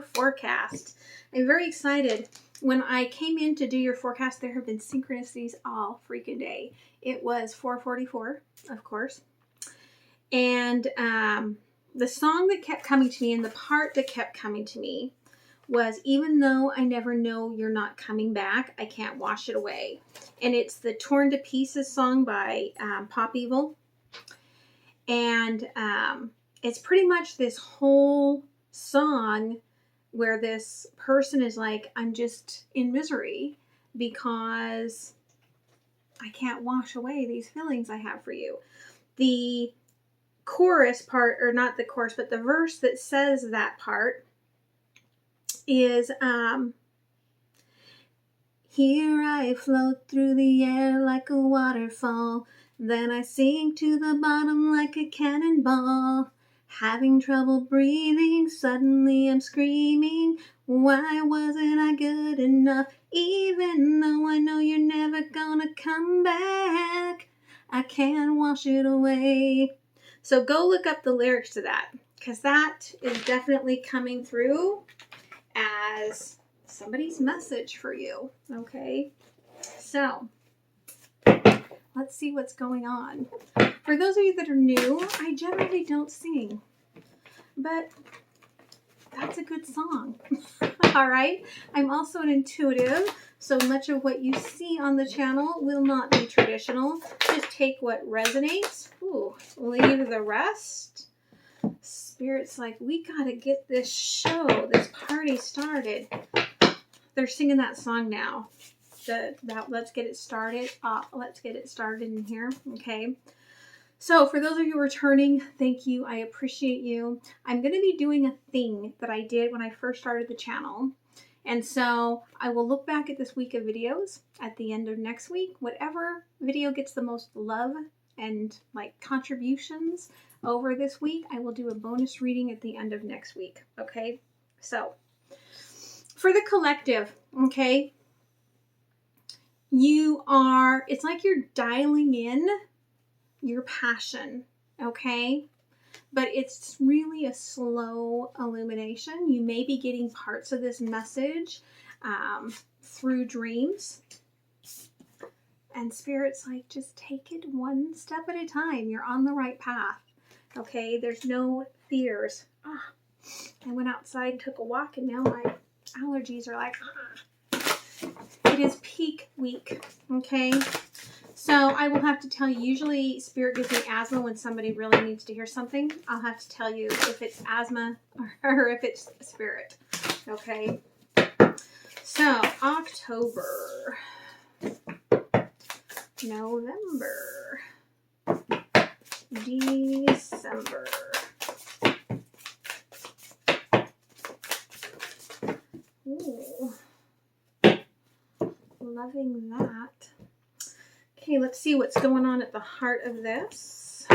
forecast. I'm very excited. When I came in to do your forecast, there have been synchronicities all freaking day. It was 4:44, of course. And the song that kept coming to me and the part that kept coming to me was, even though I never know you're not coming back, I can't wash it away. And it's the Torn to Pieces song by Pop Evil. And it's pretty much this whole song where this person is like, I'm just in misery because I can't wash away these feelings I have for you. The chorus part, or not the chorus, but the verse that says that part is, here I float through the air like a waterfall, then I sink to the bottom like a cannonball. Having trouble breathing, suddenly I'm screaming, why wasn't I good enough? Even though I know you're never gonna come back, I can't wash it away. So go look up the lyrics to that, because that is definitely coming through as somebody's message for you, okay? So let's see what's going on. For those of you that are new, I generally don't sing, but that's a good song. All right. I'm also an intuitive, so much of what you see on the channel will not be traditional. Just take what resonates. Ooh, leave the rest. Spirit's like, we gotta get this show, this party started. They're singing that song now. Let's get it started. Let's get it started in here. Okay. So for those of you returning, thank you. I appreciate you. I'm going to be doing a thing that I did when I first started the channel. And so I will look back at this week of videos at the end of next week. Whatever video gets the most love and like contributions over this week, I will do a bonus reading at the end of next week. Okay. So for the collective, okay, it's like you're dialing in your passion, okay? But it's really a slow illumination. You may be getting parts of this message through dreams. And Spirit's like, just take it one step at a time. You're on the right path, okay? There's no fears. I went outside and took a walk, and now my allergies are like, It is peak week, okay? So I will have to tell you, usually Spirit gives me asthma when somebody really needs to hear something. I'll have to tell you if it's asthma or if it's Spirit, okay? So October, November, December. Ooh, loving that. Okay, let's see what's going on at the heart of this.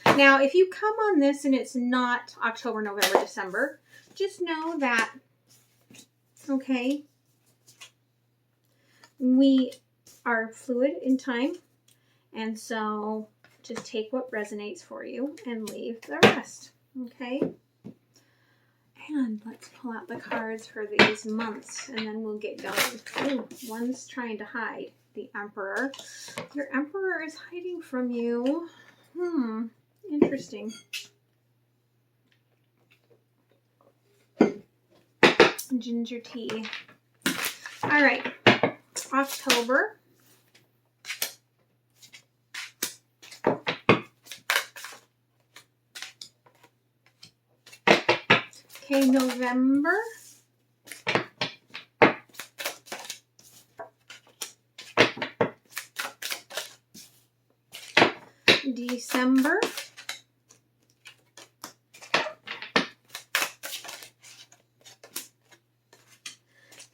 Now, if you come on this and it's not October, November, December, just know that, okay, we are fluid in time. And so just take what resonates for you and leave the rest, okay? And let's pull out the cards for these months and then we'll get going. Ooh, one's trying to hide. The Emperor. Your Emperor is hiding from you. Interesting. Ginger tea. All right. October. Okay, November. December.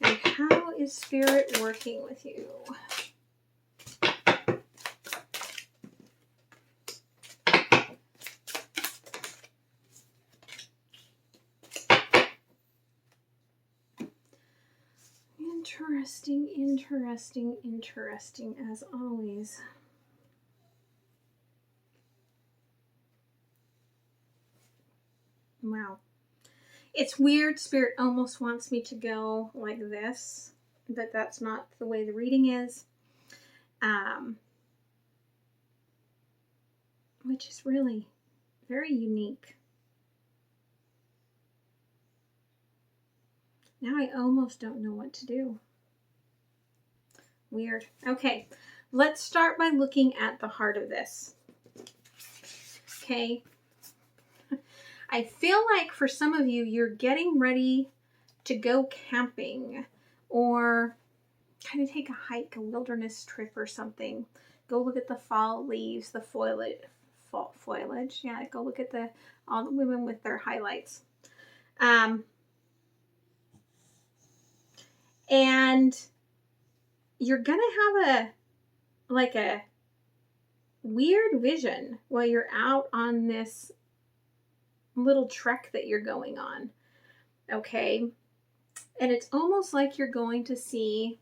And how is Spirit working with you? Interesting, interesting, interesting as always. Wow. It's weird. Spirit almost wants me to go like this, but that's not the way the reading is. Which is really very unique. Now I almost don't know what to do. Weird. Okay, let's start by looking at the heart of this. Okay. I feel like for some of you, you're getting ready to go camping or kind of take a hike, a wilderness trip or something. Go look at the fall leaves, the foliage. Yeah, go look at all the women with their highlights. And you're gonna have a weird vision while you're out on this little trek that you're going on. Okay. And it's almost like you're going to see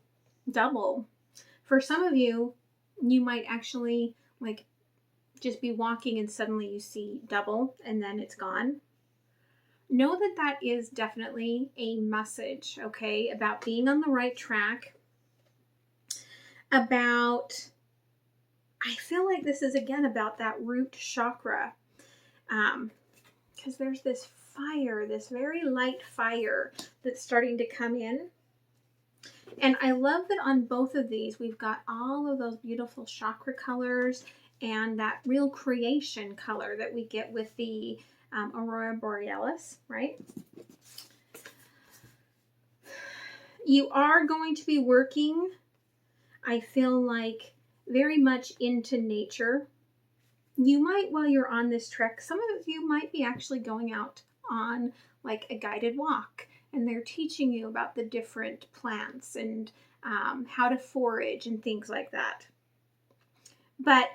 double. For some of you, you might actually like just be walking and suddenly you see double and then it's gone. Know that that is definitely a message, okay, about being on the right track. I feel like this is again about that root chakra. Because there's this fire, this very light fire that's starting to come in. And I love that on both of these, we've got all of those beautiful chakra colors and that real creation color that we get with the Aurora Borealis, right? You are going to be working, I feel like, very much into nature. You might, while you're on this trek, some of you might be actually going out on like a guided walk, and they're teaching you about the different plants and how to forage and things like that. But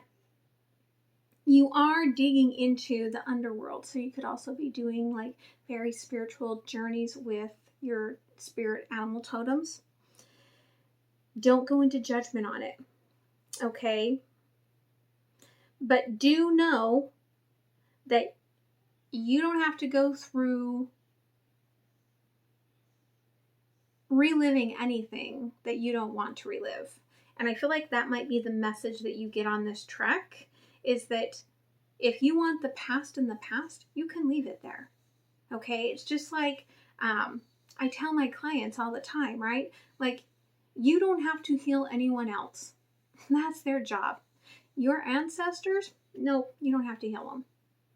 you are digging into the underworld, so you could also be doing like very spiritual journeys with your spirit animal totems. Don't go into judgment on it, okay? But do know that you don't have to go through reliving anything that you don't want to relive. And I feel like that might be the message that you get on this trek, is that if you want the past in the past, you can leave it there. Okay? It's just like I tell my clients all the time, right? Like, you don't have to heal anyone else. That's their job. Your ancestors, no, you don't have to heal them.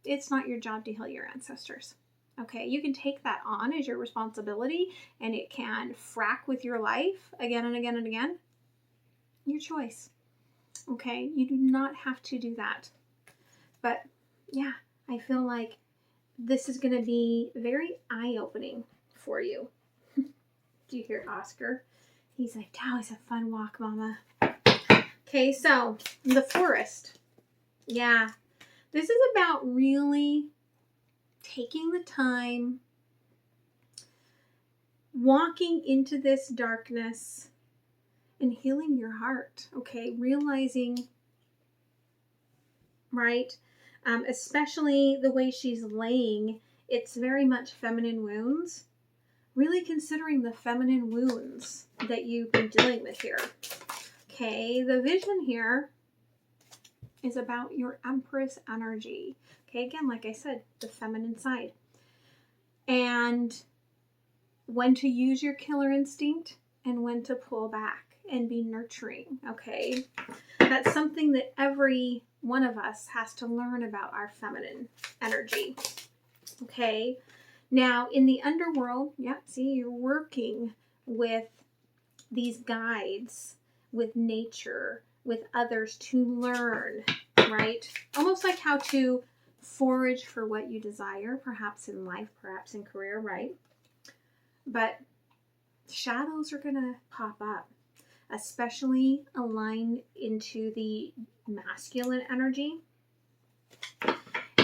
It's not your job to heal your ancestors. Okay, you can take that on as your responsibility, and it can frack with your life again and again and again. Your choice. Okay, you do not have to do that. But yeah, I feel like this is going to be very eye-opening for you. Do you hear Oscar? He's like, "That was a fun walk, Mama." Okay, so the forest. Yeah, this is about really taking the time, walking into this darkness and healing your heart, okay? Realizing, right? Especially the way she's laying, it's very much feminine wounds. Really considering the feminine wounds that you've been dealing with here. Okay, the vision here is about your Empress energy. Okay, again, like I said, the feminine side. And when to use your killer instinct and when to pull back and be nurturing, okay? That's something that every one of us has to learn about our feminine energy, okay? Now, in the underworld, see, you're working with these guides, with nature, with others to learn, right? Almost like how to forage for what you desire, perhaps in life, perhaps in career, right? But shadows are going to pop up, especially aligned into the masculine energy.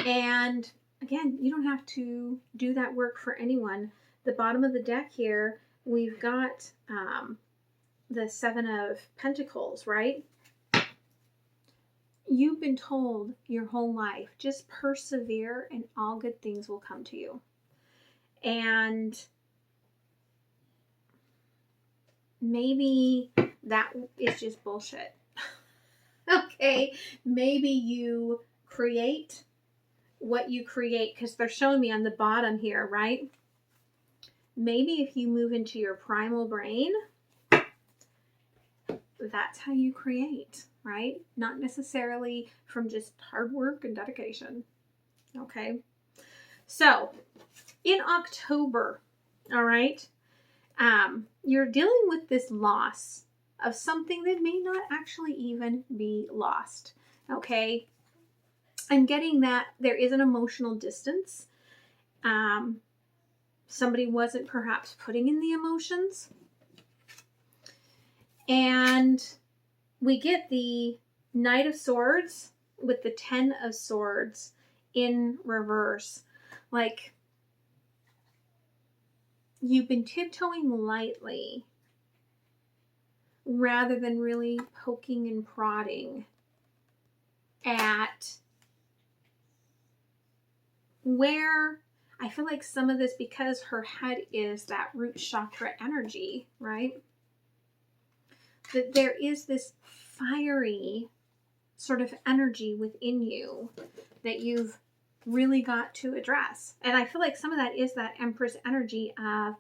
And again, you don't have to do that work for anyone. The bottom of the deck here, we've got the Seven of Pentacles, right? You've been told your whole life, just persevere and all good things will come to you. And maybe that is just bullshit. Okay, maybe you create what you create, because they're showing me on the bottom here, right? Maybe if you move into your primal brain, that's how you create, right? Not necessarily from just hard work and dedication. Okay, so in October, all right, you're dealing with this loss of something that may not actually even be lost. Okay, I'm getting that there is an emotional distance. Somebody wasn't perhaps putting in the emotions. And we get the Knight of Swords with the 10 of Swords in reverse. Like, you've been tiptoeing lightly rather than really poking and prodding at where I feel like some of this, because her head is that root chakra energy, right? That there is this fiery sort of energy within you that you've really got to address. And I feel like some of that is that Empress energy of,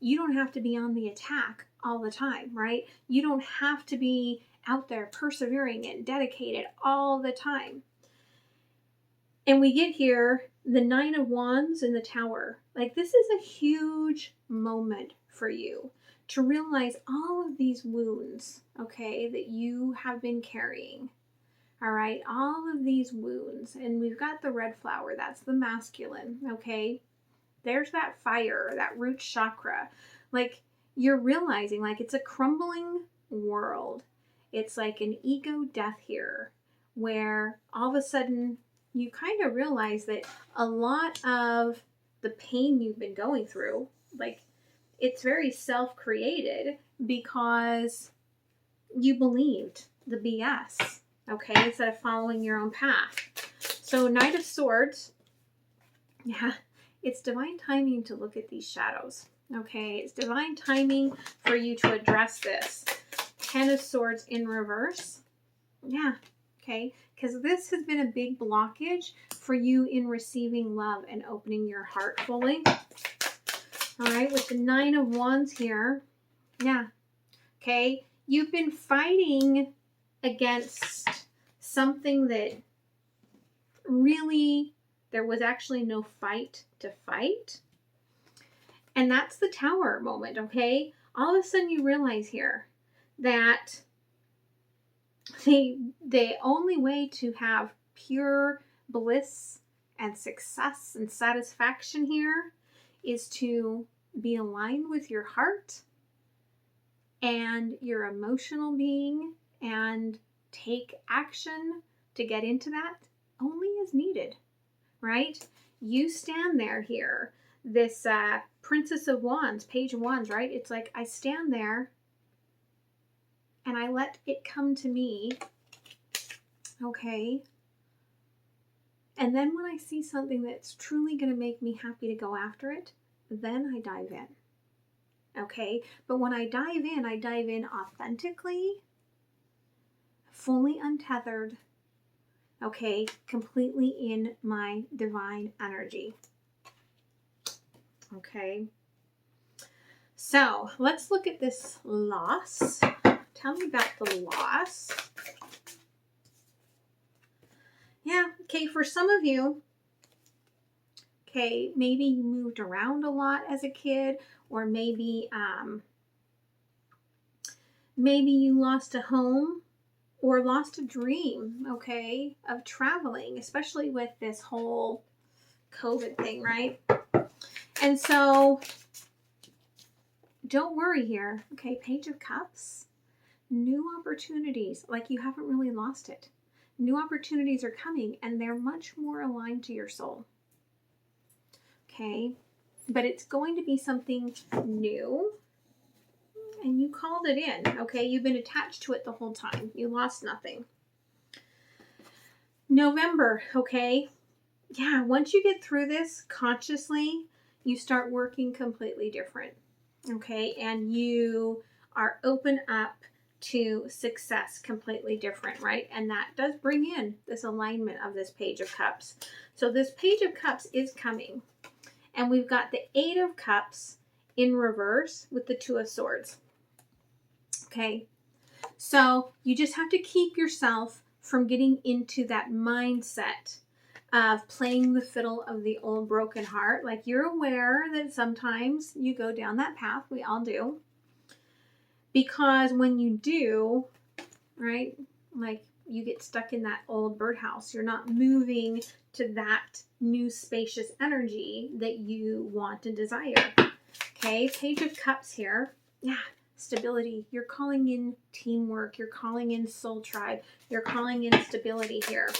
you don't have to be on the attack all the time, right? You don't have to be out there persevering and dedicated all the time. And we get here, the 9 of Wands in the Tower. Like, this is a huge moment for you to realize all of these wounds, okay, that you have been carrying. All right, all of these wounds. And we've got the red flower, that's the masculine, okay? There's that fire, that root chakra. Like, you're realizing, like, it's a crumbling world. It's like an ego death here, where all of a sudden you kind of realize that a lot of the pain you've been going through, like, it's very self-created because you believed the BS, okay, instead of following your own path. So Knight of Swords, yeah, it's divine timing to look at these shadows, okay? It's divine timing for you to address this. 10 of Swords in reverse, yeah, okay? Because this has been a big blockage for you in receiving love and opening your heart fully. All right, with the 9 of Wands here, yeah, okay? You've been fighting against something that really, there was actually no fight to fight. And that's the Tower moment, okay? All of a sudden you realize here that the only way to have pure bliss and success and satisfaction here is to be aligned with your heart and your emotional being and take action to get into that only as needed, right? You stand there here, this Princess of Wands, Page of Wands, right? It's like, I stand there and I let it come to me, okay? And then when I see something that's truly going to make me happy to go after it, then I dive in, okay? But when I dive in authentically, fully untethered, okay? Completely in my divine energy, okay? So let's look at this loss. Tell me about the loss. Yeah, okay, for some of you, okay, maybe you moved around a lot as a kid, or maybe maybe you lost a home or lost a dream, okay, of traveling, especially with this whole COVID thing, right? And so don't worry here, okay? Page of Cups, new opportunities, like you haven't really lost it. New opportunities are coming and they're much more aligned to your soul, okay? But it's going to be something new and you called it in, okay? You've been attached to it the whole time. You lost nothing. November, okay? Yeah, once you get through this consciously, you start working completely different, okay? And you are open up to success completely different, right? And that does bring in this alignment of this Page of Cups. So this Page of Cups is coming. And we've got the 8 of Cups in reverse with the 2 of Swords. Okay? So you just have to keep yourself from getting into that mindset of playing the fiddle of the old broken heart. Like, you're aware that sometimes you go down that path. We all do. Because when you do, right, like you get stuck in that old birdhouse. You're not moving to that new spacious energy that you want and desire. Okay, Page of Cups here. Yeah, stability. You're calling in teamwork. You're calling in soul tribe. You're calling in stability here.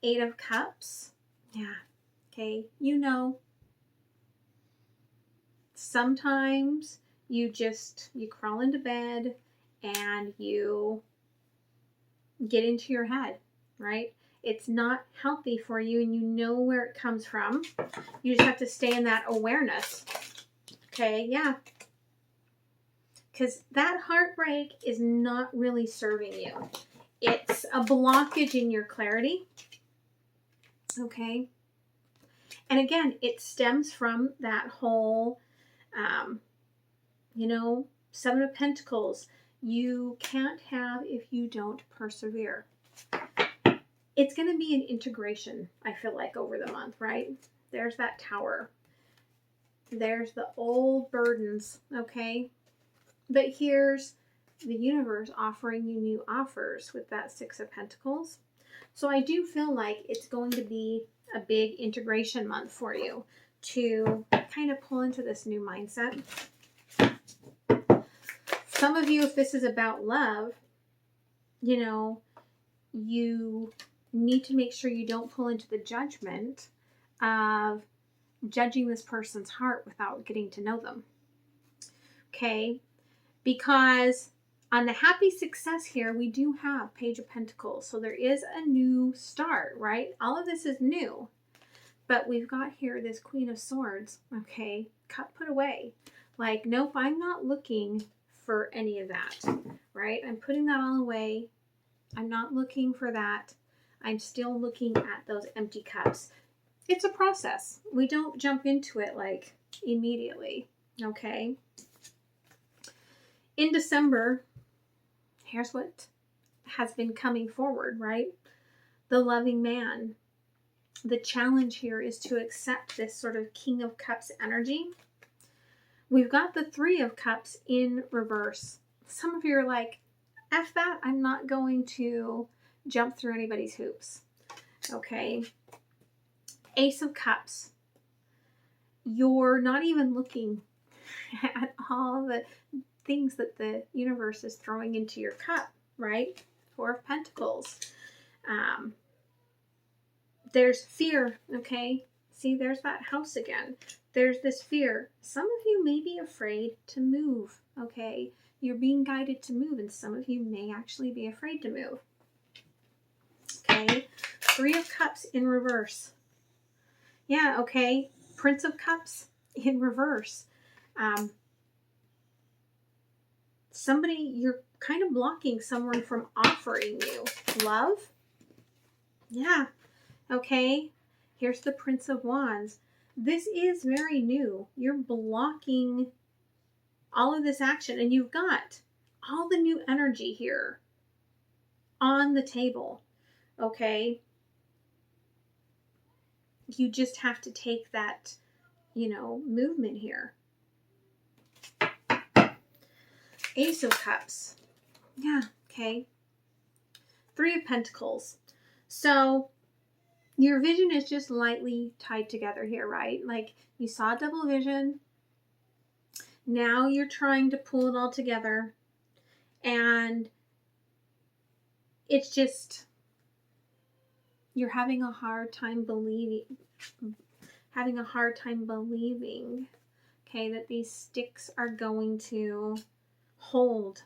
8 of Cups. Yeah, okay, you know. Sometimes you crawl into bed and you get into your head, right? It's not healthy for you, and you know where it comes from. You just have to stay in that awareness. Okay, yeah. Because that heartbreak is not really serving you. It's a blockage in your clarity. Okay. And again, it stems from that whole, 7 of Pentacles. You can't have if you don't persevere. It's going to be an integration, I feel like, over the month, right? There's that Tower. There's the old burdens, okay? But here's the universe offering you new offers with that 6 of Pentacles. So I do feel like it's going to be a big integration month for you to kind of pull into this new mindset. Some of you, if this is about love, you need to make sure you don't pull into the judgment of judging this person's heart without getting to know them. Okay? Because on the happy success here, we do have Page of Pentacles. So there is a new start, right? All of this is new. But we've got here this Queen of Swords, okay? Cup put away. Like, nope, I'm not looking for any of that, right? I'm putting that all away. I'm not looking for that. I'm still looking at those empty cups. It's a process. We don't jump into it like immediately, okay? In December, here's what has been coming forward, right? The loving man. The challenge here is to accept this sort of King of Cups energy. We've got the 3 of Cups in reverse. Some of you are like, F that, I'm not going to jump through anybody's hoops. Okay. Ace of Cups. You're not even looking at all the things that the universe is throwing into your cup, right? 4 of Pentacles. There's fear, okay? See, there's that house again. There's this fear. Some of you may be afraid to move, okay? You're being guided to move, and some of you may actually be afraid to move. Okay? 3 of Cups in reverse. Yeah, okay. Prince of Cups in reverse. You're kind of blocking someone from offering you love. Yeah. Okay. Here's the Prince of Wands. This is very new. You're blocking all of this action, and you've got all the new energy here on the table. Okay. You just have to take that, movement here. Ace of Cups. Yeah, okay. 3 of Pentacles. So your vision is just lightly tied together here, right? Like, you saw double vision. Now you're trying to pull it all together. And it's just, you're having a hard time believing, okay, that these sticks are going to hold.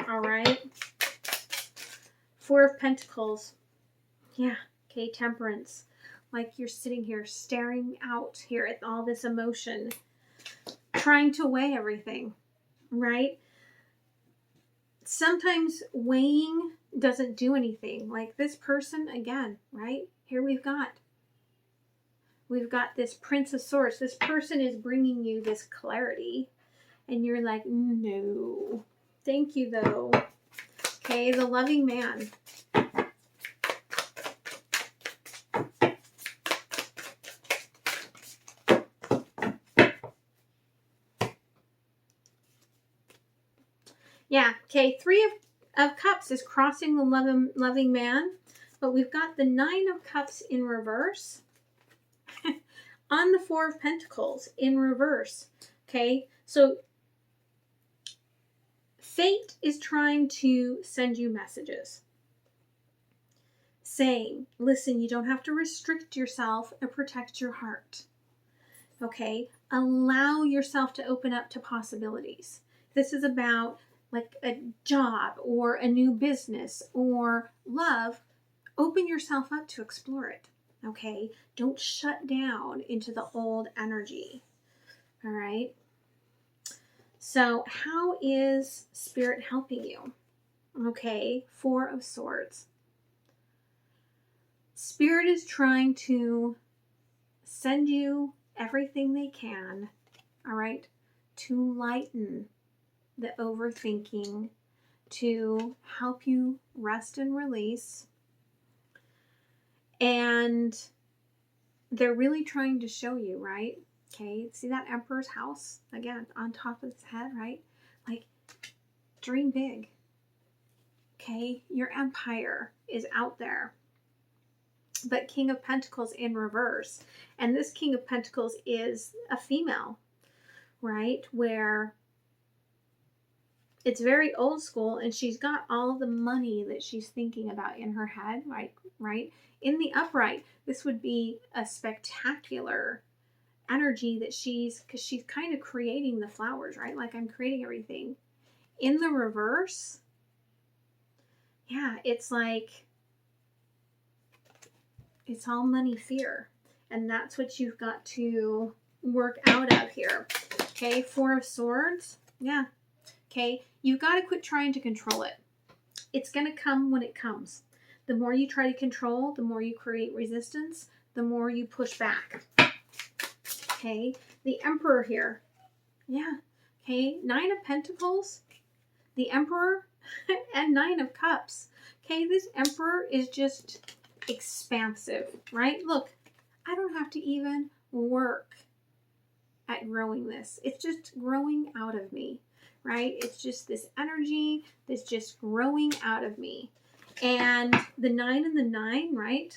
All right. 4 of Pentacles. Yeah. Okay. Temperance. like you're sitting here staring out here at all this emotion, trying to weigh everything, right? Sometimes weighing doesn't do anything. Like this person, again, right? Here we've got this Prince of Swords. This person is bringing you this clarity, and you're like, no, thank you though. Okay, the loving man. Yeah, okay, Three of Cups is crossing the loving man, but we've got the Nine of Cups in reverse on the Four of Pentacles in reverse. Okay, so fate is trying to send you messages saying, listen, you don't have to restrict yourself and protect your heart. Okay, allow yourself to open up to possibilities. This is about like a job or a new business or love. Open yourself up to explore it. Okay, don't shut down into the old energy. All right. So how is Spirit helping you? Okay, Four of Swords. Spirit is trying to send you everything they can, all right, to lighten the overthinking, to help you rest and release. And they're really trying to show you, right? Okay, see that Emperor's house again on top of his head, right? Like, dream big. Okay, your empire is out there. But King of Pentacles in reverse. And this King of Pentacles is a female, right? Where it's very old school, and she's got all the money that she's thinking about in her head, right? In the upright, this would be a spectacular energy that because she's kind of creating the flowers, right? Like, I'm creating everything. In the reverse, yeah, it's like, it's all money fear. And that's what you've got to work out of here. Okay, Four of Swords. Yeah. Okay, you've got to quit trying to control it. It's going to come when it comes. The more you try to control, the more you create resistance, the more you push back. Okay, the Emperor here. Yeah. Okay, Nine of Pentacles, the Emperor, and Nine of Cups. Okay, this Emperor is just expansive, right? Look, I don't have to even work at growing this. It's just growing out of me, right? It's just this energy that's just growing out of me. And the 9 and the 9, right?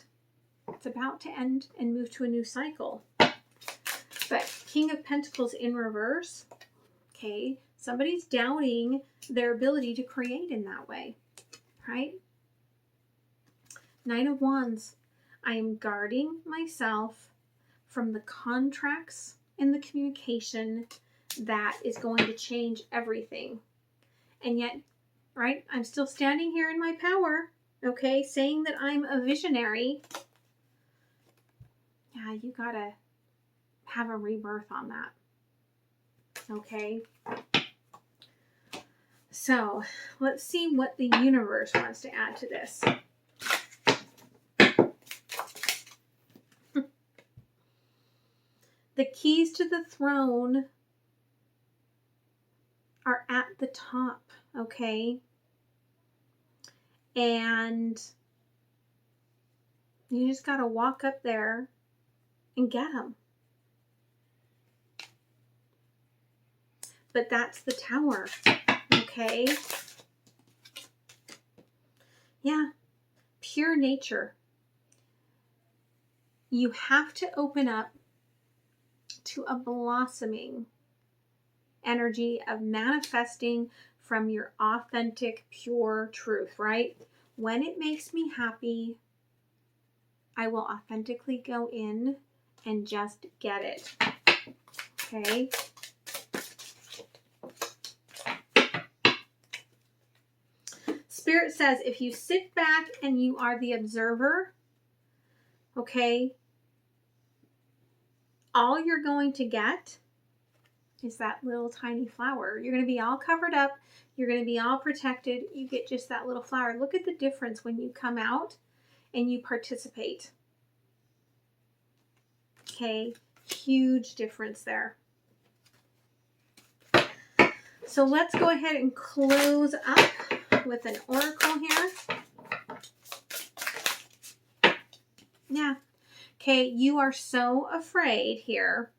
It's about to end and move to a new cycle. But King of Pentacles in reverse, okay? Somebody's doubting their ability to create in that way, right? Nine of Wands. I am guarding myself from the contracts and the communication that is going to change everything. And yet, right, I'm still standing here in my power, okay, saying that I'm a visionary. Yeah, you gotta have a rebirth on that. Okay. So, let's see what the universe wants to add to this. The keys to the throne are at the top, okay? And you just got to walk up there and get them. But that's the Tower, okay? Yeah, pure nature. You have to open up to a blossoming energy of manifesting from your authentic, pure truth, right? When it makes me happy, I will authentically go in and just get it. Okay? Spirit says if you sit back and you are the observer, okay, all you're going to get is that little tiny flower. You're going to be all covered up. You're going to be all protected. You get just that little flower. Look at the difference when you come out and you participate. Okay, huge difference there. So let's go ahead and close up with an oracle here. Yeah. Okay, you are so afraid here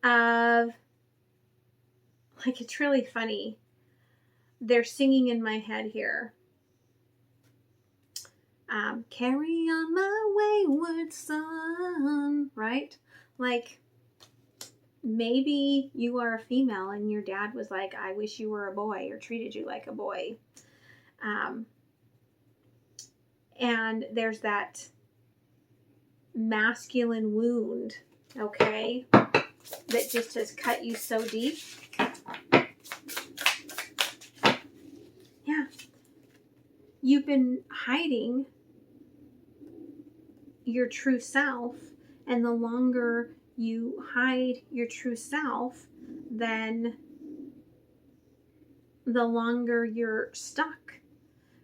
of, like, it's really funny. They're singing in my head here. Carry on my wayward son, right? Like, maybe you are a female and your dad was like, I wish you were a boy, or treated you like a boy. And there's that masculine wound, okay, that just has cut you so deep. Yeah. You've been hiding your true self, and the longer you hide your true self, then the longer you're stuck,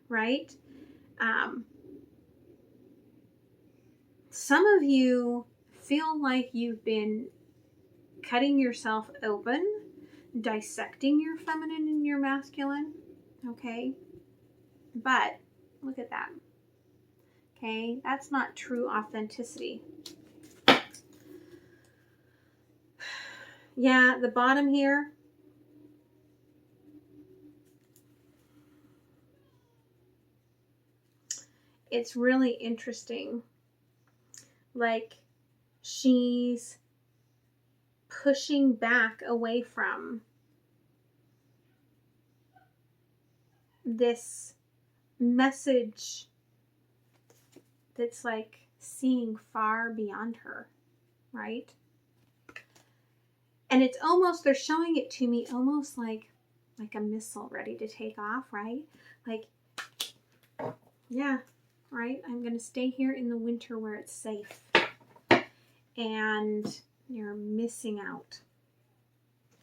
right? Some of you feel like you've been cutting yourself open, dissecting your feminine and your masculine, okay? But look at that. Okay, that's not true authenticity. Yeah, the bottom here. It's really interesting. Like, she's pushing back away from this message that's like seeing far beyond her, right? And it's almost, they're showing it to me almost like a missile ready to take off, right? Like, yeah, right? I'm going to stay here in the winter where it's safe. And you're missing out.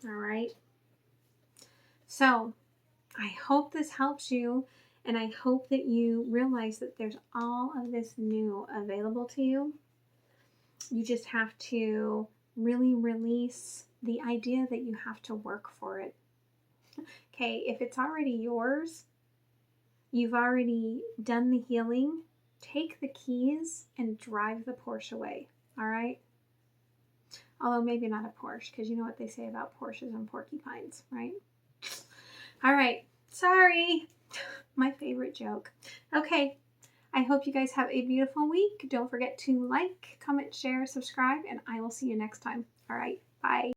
All right? So, I hope this helps you, and I hope that you realize that there's all of this new available to you. You just have to really release the idea that you have to work for it. Okay, if it's already yours, you've already done the healing, take the keys and drive the Porsche away. All right? Although maybe not a Porsche, because you know what they say about Porsches and porcupines, right? All right. Sorry. My favorite joke. Okay. I hope you guys have a beautiful week. Don't forget to like, comment, share, subscribe, and I will see you next time. All right. Bye.